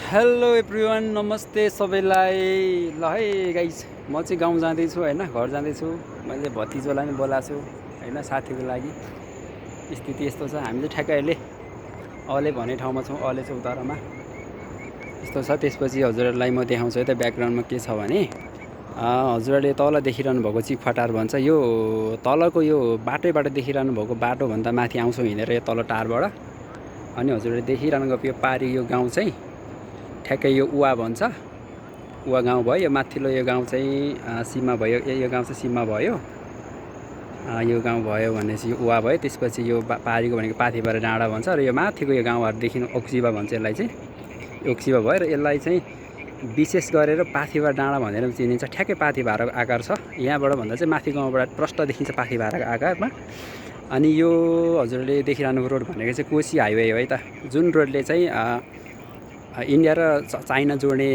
Hello everyone, नमस्ते सबैलाई। ल है गाइस, म चाहिँ गाउँ जाँदैछु होइन, घर जाँदैछु। मैले भतिजोलाई पनि बोलाएको छु होइन, साथीको लागि। स्थिति यस्तो छ, हामी चाहिँ ठ्याक्कै अहिले अले भन्ने ठाउँमा छौँ, अले चौतारामा यस्तो छ। त्यसपछि हजुरहरूलाई म देखाउँछु है त ब्याकग्राउन्डमा के छ भने, हजुरहरूले तल देखिरहनु भएको चिकफटार भन्छ, यो तलको यो बाटैबाट देखिरहनु भएको बाटोभन्दा माथि आउँछौँ हिँडेर यो तल टारबाट। अनि हजुरहरूले देखिरहनु भएको यो पारी यो गाउँ चाहिँ ठ्याक्कै यो उवा भन्छ, उवा गाउँ भयो। यो माथिल्लो यो गाउँ चाहिँ सीमा भयो, यो गाउँ चाहिँ सीमा भयो। यो गाउँ भयो भनेपछि यो उवा भयो। त्यसपछि यो पारीको भनेको पाथिभरा डाँडा भन्छ, र यो माथिको यो गाउँहरूदेखि ओक्सिबा भन्छ यसलाई चाहिँ, ओक्सिबा भयो। र यसलाई चाहिँ विशेष गरेर पाथिभरा डाँडा भनेर चिनिन्छ। ठ्याक्कै पाथिभाराको आकार छ, यहाँबाट भन्दा चाहिँ माथि गाउँबाट प्रष्ट देखिन्छ पाथिभाराको आकारमा। अनि यो हजुरले देखिरहनुको रोड भनेको चाहिँ कोशी हाइवे हो है त, जुन रोडले चाहिँ इन्डिया र चाइना जोड्ने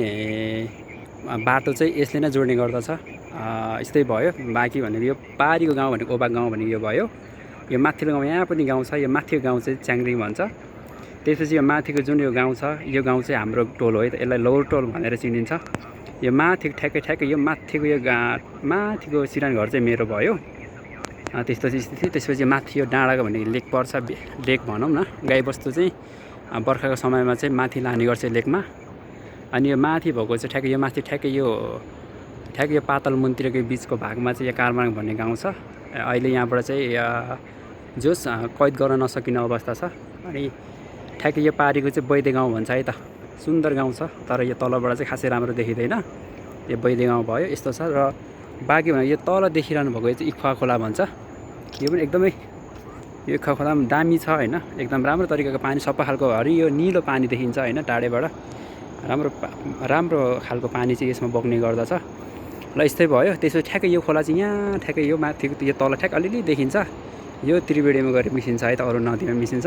बाटो चाहिँ यसले नै जोड्ने गर्दछ। यस्तै भयो। बाँकी भनेको यो पारीको गाउँ भनेको ओबा गाउँ भनेको यो भयो। यो माथिल्लो गाउँ यहाँ पनि गाउँ छ, यो माथिको गाउँ चाहिँ च्याङ्ग्रिङ भन्छ। त्यसपछि यो माथिको जुन यो गाउँ छ, यो गाउँ चाहिँ हाम्रो टोल हो है त, यसलाई लोवर टोल भनेर चिनिन्छ। यो माथिको ठ्याक्कै यो माथिको यो माथिको सिरान घर चाहिँ मेरो भयो। त्यस्तो स्थिति। त्यसपछि माथि यो डाँडाको भनेको लेक पर्छ, लेक भनौँ न। गाईबस्तु चाहिँ बर्खाको समयमा चाहिँ माथि लाने गर्छ लेकमा। अनि यो माथि भएको चाहिँ ठ्याक्कै यो माथि ठ्याक्कै यो पातल मन्दिरको बिचको भागमा चाहिँ यो कारमाङ भन्ने गाउँ छ। अहिले यहाँबाट चाहिँ जोस कैद गर्न नसकिने अवस्था छ। अनि ठ्याक्कै यो पारीको चाहिँ बैदे गाउँ भन्छ है त, सुन्दर गाउँ छ, तर यो तलबाट चाहिँ खासै राम्रो देखिँदैन। यो बैदे गाउँ भयो, यस्तो छ। र बाँकी भने यो तल देखिरहनु भएको चाहिँ इखुवा खोला भन्छ। यो पनि एकदमै यो इखुवा खोला पनि दामी छ होइन, एकदम राम्रो तरिकाको पानी, सफा खालको हरियो निलो पानी देखिन्छ होइन टाढेबाट। राम्रो खालको पानी चाहिँ यसमा बग्ने गर्दछ। ल यस्तै भयो। त्यसपछि ठ्याक्कै यो खोला चाहिँ यहाँ ठ्याक्कै यो माथिको यो तल ठ्याक्क अलिअलि देखिन्छ। यो त्रिवेणीमा गएर मिसिन्छ है त, अरू नदीमा मिसिन्छ।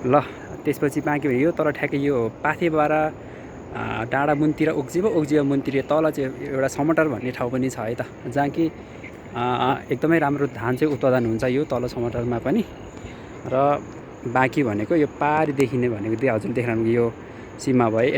ल त्यसपछि बाँकी यो तर ठ्याक्कै यो पाथिभरा डाँडा मुनतिर ओक्जिबा मुनतिर तल चाहिँ एउटा समटर भन्ने ठाउँ पनि छ है त, जहाँ कि एकदमै राम्रो धान चाहिँ उत्पादन हुन्छ यो तल समटरमा पनि। र बाँकी भनेको यो पारी देखिने भनेको हजुरले देख्नु यो सीमा भयो।